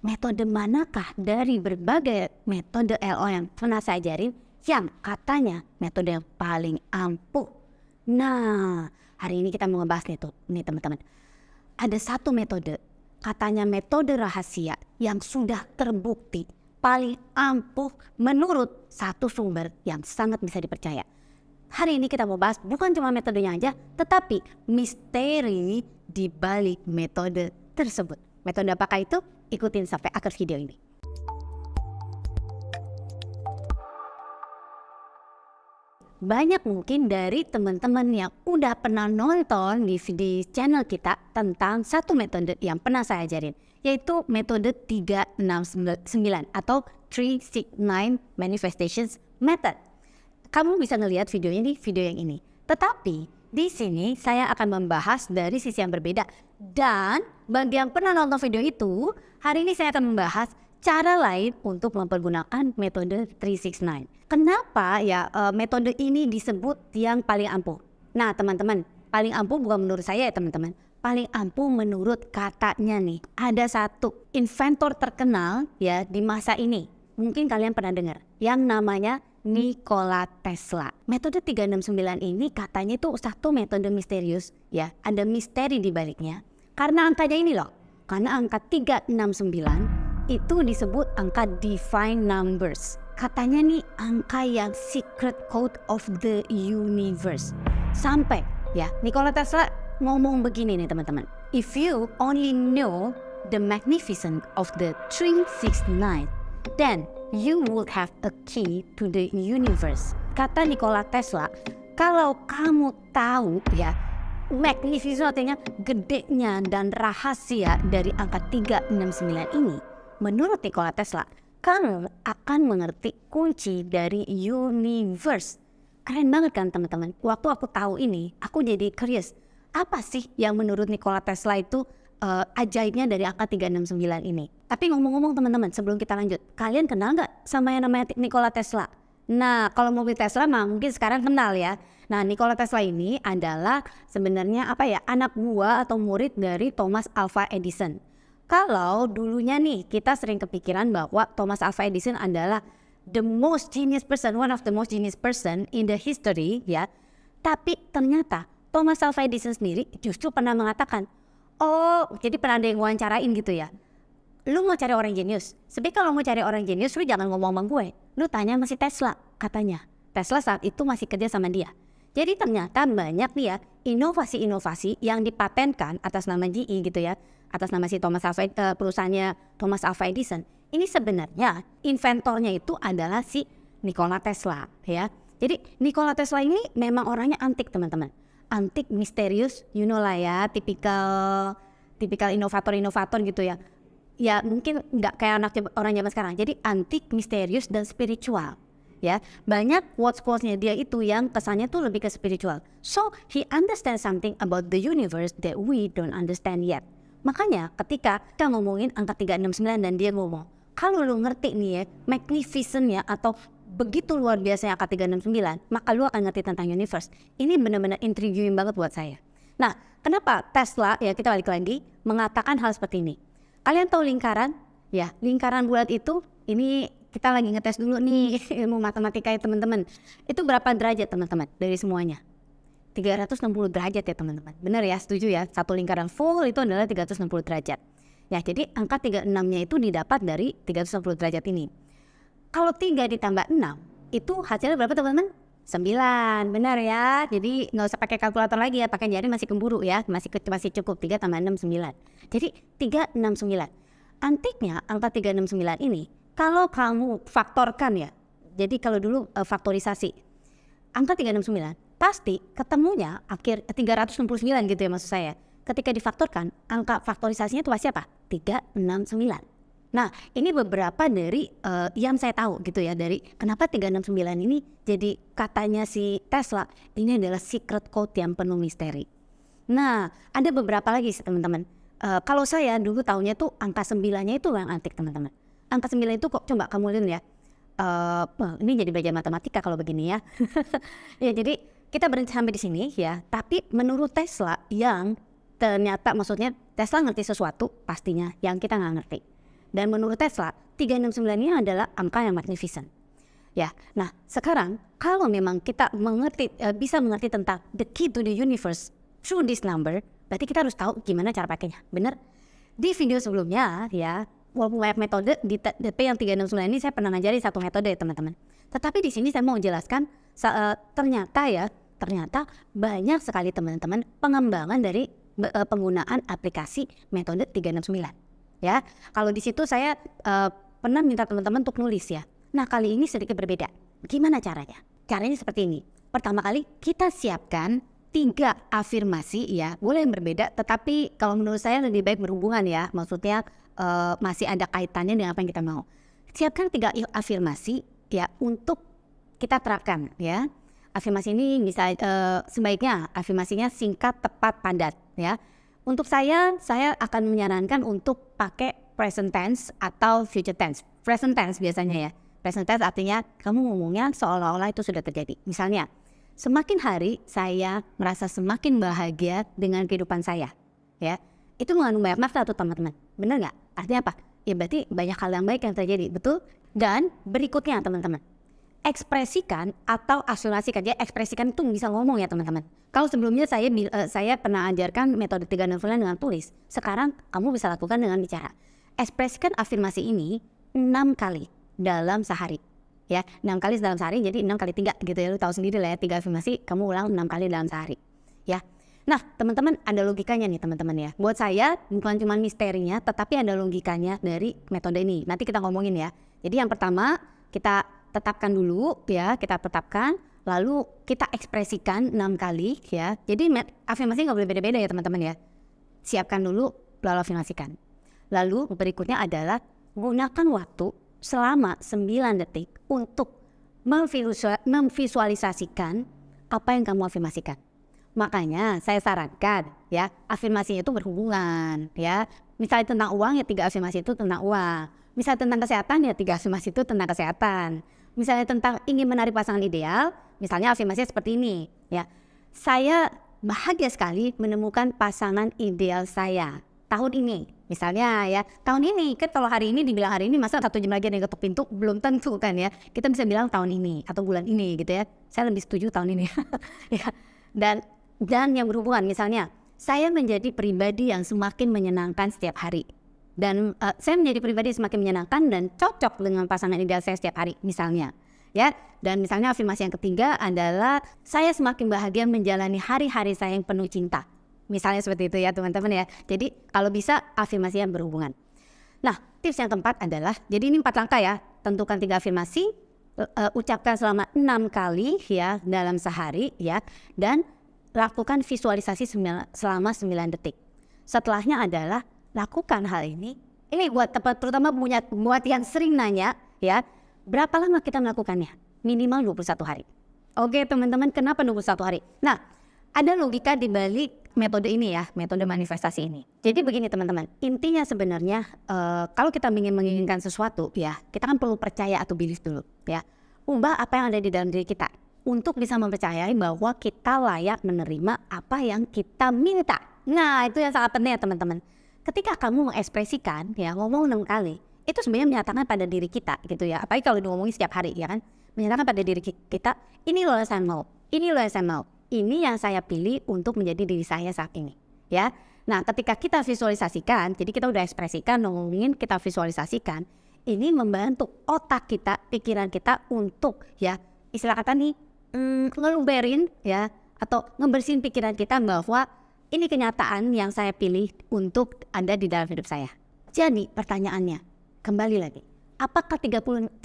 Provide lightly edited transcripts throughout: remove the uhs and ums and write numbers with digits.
metode manakah dari berbagai metode LO yang pernah saya ajarin yang katanya metode yang paling ampuh? Nah, hari ini kita mau ngebahas nih teman-teman. Ada satu metode, katanya metode rahasia yang sudah terbukti paling ampuh menurut satu sumber yang sangat bisa dipercaya. Hari ini kita mau bahas bukan cuma metodenya aja, tetapi misteri di balik metode tersebut. Metode apakah itu? Ikutin sampai akhir video ini. Banyak mungkin dari teman-teman yang udah pernah nonton di channel kita tentang satu metode yang pernah saya ajarin, yaitu metode 369 atau 369 Manifestations Method. Kamu bisa ngelihat videonya di video yang ini. Tetapi di sini saya akan membahas dari sisi yang berbeda. Dan bagi yang pernah nonton video itu, hari ini saya akan membahas cara lain untuk mempergunakan metode 369. Kenapa ya metode ini disebut yang paling ampuh? Nah teman-teman, paling ampuh bukan menurut saya ya teman-teman. Paling ampuh menurut katanya nih. Ada satu inventor terkenal ya di masa ini. Mungkin kalian pernah dengar yang namanya Nikola Tesla. Metode 369 ini katanya itu satu metode misterius ya. Ada misteri di baliknya. Karena angkanya ini loh. Karena angka 369 itu disebut angka divine numbers. Katanya nih angka yang secret code of the universe. Sampai ya Nikola Tesla ngomong begini nih teman-teman. If you only know the magnificence of the 369, then you would have a key to the universe. Kata Nikola Tesla, kalau kamu tahu ya magnificent artinya gedenya dan rahasia dari angka 369 ini, menurut Nikola Tesla, kamu akan mengerti kunci dari universe. Keren banget kan teman-teman? Waktu aku tahu ini, aku jadi curious. Apa sih yang menurut Nikola Tesla itu ajaibnya dari angka 369 ini? Tapi ngomong-ngomong teman-teman, sebelum kita lanjut, kalian kenal nggak sama yang namanya Nikola Tesla? Nah, kalau mobil Tesla mah mungkin sekarang kenal ya. Nah, Nikola Tesla ini adalah sebenarnya anak buah atau murid dari Thomas Alva Edison. Kalau dulunya nih kita sering kepikiran bahwa Thomas Alva Edison adalah the most genius person, one of the most genius person in the history ya. Tapi ternyata Thomas Alva Edison sendiri justru pernah mengatakan, oh jadi pernah ada yang wawancarain gitu ya. Lu mau cari orang jenius, sebenarnya kalau mau cari orang jenius lu jangan ngomong sama gue. Lu tanya sama si Tesla katanya. Tesla saat itu masih kerja sama dia. Jadi ternyata banyak nih ya inovasi-inovasi yang dipatenkan atas nama GE gitu ya, atas nama si Thomas Alva, perusahaannya Thomas Alva Edison. Ini sebenarnya inventornya itu adalah si Nikola Tesla ya. Jadi Nikola Tesla ini memang orangnya antik teman-teman. Antik, misterius, you know lah ya, tipikal inovator-inovator gitu ya. Ya mungkin nggak kayak orang zaman sekarang. Jadi antik, misterius, dan spiritual. Ya, banyak quotes-quotesnya dia itu yang kesannya tuh lebih ke spiritual. So, he understands something about the universe that we don't understand yet. Makanya ketika kita ngomongin angka 369 dan dia ngomong, kalau lu ngerti nih ya, magnificent-nya atau begitu luar biasanya angka 369, maka lu akan ngerti tentang universe. Ini benar-benar intriguing banget buat saya. Nah, kenapa Tesla, ya kita balik lagi, mengatakan hal seperti ini? Kalian tahu lingkaran? Ya, lingkaran bulat itu, ini kita lagi ngetes dulu nih ilmu matematika ya teman-teman. Itu berapa derajat teman-teman dari semuanya? 360 derajat ya teman-teman. Benar ya, setuju ya? Satu lingkaran full itu adalah 360 derajat. Ya, jadi angka 36-nya itu didapat dari 360 derajat ini. Kalau 3 ditambah 6, itu hasilnya berapa teman-teman? 9, benar ya. Jadi nggak usah pakai kalkulator lagi ya, pakai jari masih kemburu ya, masih cukup 3 tambah 6, 9. Jadi 369. Antiknya angka 369 ini, kalau kamu faktorkan ya, jadi kalau dulu faktorisasi, angka 369 pasti ketemunya akhir 369 gitu ya maksud saya. Ketika difaktorkan, angka faktorisasinya itu pasti apa? 369. Nah, ini beberapa dari yang saya tahu gitu ya, dari kenapa 369 ini jadi katanya si Tesla ini adalah secret code yang penuh misteri. Nah, ada beberapa lagi sih teman-teman. Kalau saya dulu tahunya tuh angka 9-nya itu yang antik teman-teman. Angka 9 itu kok coba kamu lihat ya. Ini jadi belajar matematika kalau begini ya. Ya, jadi kita berhenti sampai di sini ya. Tapi menurut Tesla yang ternyata maksudnya Tesla ngerti sesuatu pastinya yang kita nggak ngerti. Dan menurut Tesla, 369 ini adalah angka yang magnificent. Ya, nah sekarang kalau memang kita bisa mengerti tentang the key to the universe through this number, berarti kita harus tahu gimana cara pakainya, bener? Di video sebelumnya ya, walaupun banyak metode di DP yang 369 ini saya pernah ngajari satu metode ya teman-teman. Tetapi di sini saya mau jelaskan ternyata banyak sekali teman-teman pengembangan dari penggunaan aplikasi metode 369. Ya, kalau di situ saya pernah minta teman-teman untuk nulis ya. Nah kali ini sedikit berbeda. Gimana caranya? Caranya seperti ini. Pertama kali kita siapkan 3 afirmasi ya. Boleh yang berbeda, tetapi kalau menurut saya lebih baik berhubungan ya. Maksudnya masih ada kaitannya dengan apa yang kita mau. Siapkan 3 afirmasi ya untuk kita terapkan ya. Afirmasi ini bisa sebaiknya afirmasinya singkat, tepat, padat ya. Untuk saya akan menyarankan untuk pakai present tense atau future tense. Present tense biasanya ya. Present tense artinya kamu ngomongnya seolah-olah itu sudah terjadi. Misalnya, semakin hari saya merasa semakin bahagia dengan kehidupan saya. Ya, itu mengandung banyak makna tuh teman-teman. Benar nggak? Artinya apa? Ya berarti banyak hal yang baik yang terjadi, betul? Dan berikutnya teman-teman, ekspresikan atau afirmasikan. Jadi ekspresikan itu bisa ngomong ya teman-teman. Kalau sebelumnya saya pernah ajarkan metode 369 dengan tulis. Sekarang kamu bisa lakukan dengan bicara. Ekspresikan afirmasi ini 6 kali dalam sehari ya, 6 kali dalam sehari, jadi 6 kali 3 gitu ya, lu tahu sendiri lah ya, 3 afirmasi kamu ulang 6 kali dalam sehari ya. Nah teman-teman ada logikanya nih teman-teman ya, buat saya bukan cuma misterinya tetapi ada logikanya dari metode ini, nanti kita ngomongin ya. Jadi yang pertama kita tetapkan dulu ya, kita tetapkan lalu kita ekspresikan 6 kali ya. Jadi afirmasi nggak boleh beda-beda ya teman-teman ya, siapkan dulu lalu afirmasikan. Lalu berikutnya adalah gunakan waktu selama 9 detik untuk memvisualisasikan apa yang kamu afirmasikan. Makanya saya sarankan ya, afirmasinya itu berhubungan ya. Misalnya tentang uang ya 3 afirmasi itu tentang uang. Misalnya tentang kesehatan ya 3 afirmasi itu tentang kesehatan. Misalnya tentang ingin menarik pasangan ideal, misalnya afirmasinya seperti ini ya. Saya bahagia sekali menemukan pasangan ideal saya tahun ini. Misalnya ya, tahun ini kan kalau hari ini dibilang hari ini, masa 1 jam lagi ada yang ketuk pintu, belum tentu kan ya. Kita bisa bilang tahun ini atau bulan ini gitu ya. Saya lebih setuju tahun ini ya. Dan yang berhubungan, misalnya saya menjadi pribadi yang semakin menyenangkan setiap hari. Dan saya menjadi pribadi yang semakin menyenangkan dan cocok dengan pasangan ideal saya setiap hari misalnya ya. Dan misalnya afirmasi yang ketiga adalah saya semakin bahagia menjalani hari-hari saya yang penuh cinta. Misalnya seperti itu ya teman-teman ya. Jadi kalau bisa afirmasi yang berhubungan. Nah tips yang keempat adalah, jadi ini 4 langkah ya. Tentukan 3 afirmasi, ucapkan selama 6 kali ya dalam sehari ya. Dan lakukan visualisasi selama 9 detik. Setelahnya adalah lakukan hal ini. Ini terutama buat yang sering nanya ya. Berapa lama kita melakukannya? Minimal 21 hari. Oke teman-teman, kenapa 21 hari? Nah ada logika di balik metode ini ya, metode manifestasi ini. Jadi begini teman-teman, intinya sebenarnya kalau kita menginginkan sesuatu ya, kita kan perlu percaya atau belief dulu ya. Ubah apa yang ada di dalam diri kita untuk bisa mempercayai bahwa kita layak menerima apa yang kita minta. Nah itu yang sangat penting ya teman-teman. Ketika kamu mengekspresikan ya, ngomong 6 kali, itu sebenarnya menyatakan pada diri kita gitu ya. Apalagi kalau ngomongin setiap hari ya kan, menyatakan pada diri kita, ini loh yang saya mau, ini loh yang saya mau. Ini yang saya pilih untuk menjadi diri saya saat ini ya. Nah ketika kita visualisasikan, jadi kita udah ekspresikan, ngomongin, kita visualisasikan, ini membantu otak kita, pikiran kita untuk ya istilah kata nih ngeluberin ya, atau ngebersihin pikiran kita bahwa ini kenyataan yang saya pilih untuk ada di dalam hidup saya. Jadi pertanyaannya kembali lagi, apakah 369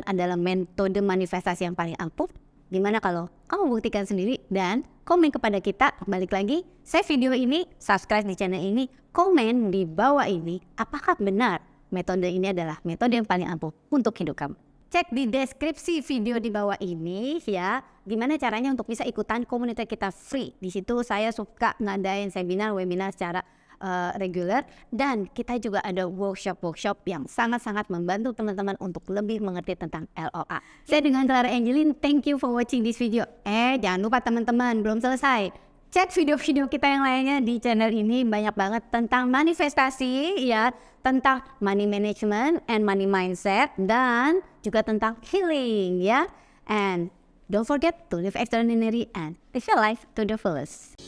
adalah metode manifestasi yang paling ampuh? Gimana kalau kamu buktikan sendiri dan komen kepada kita. Balik lagi, share video ini, subscribe di channel ini, komen di bawah ini, apakah benar metode ini adalah metode yang paling ampuh untuk hidup kamu. Cek di deskripsi video di bawah ini ya, gimana caranya untuk bisa ikutan komunitas kita free. Di situ saya suka ngadain seminar, webinar secara reguler, dan kita juga ada workshop yang sangat-sangat membantu teman-teman untuk lebih mengerti tentang LOA. Saya dengan Clara Angelin, thank you for watching this video. Jangan lupa teman-teman, belum selesai. cek video-video kita yang lainnya di channel ini, banyak banget tentang manifestasi ya, tentang money management and money mindset, dan juga tentang healing ya. And don't forget to live extraordinary and live your life to the fullest.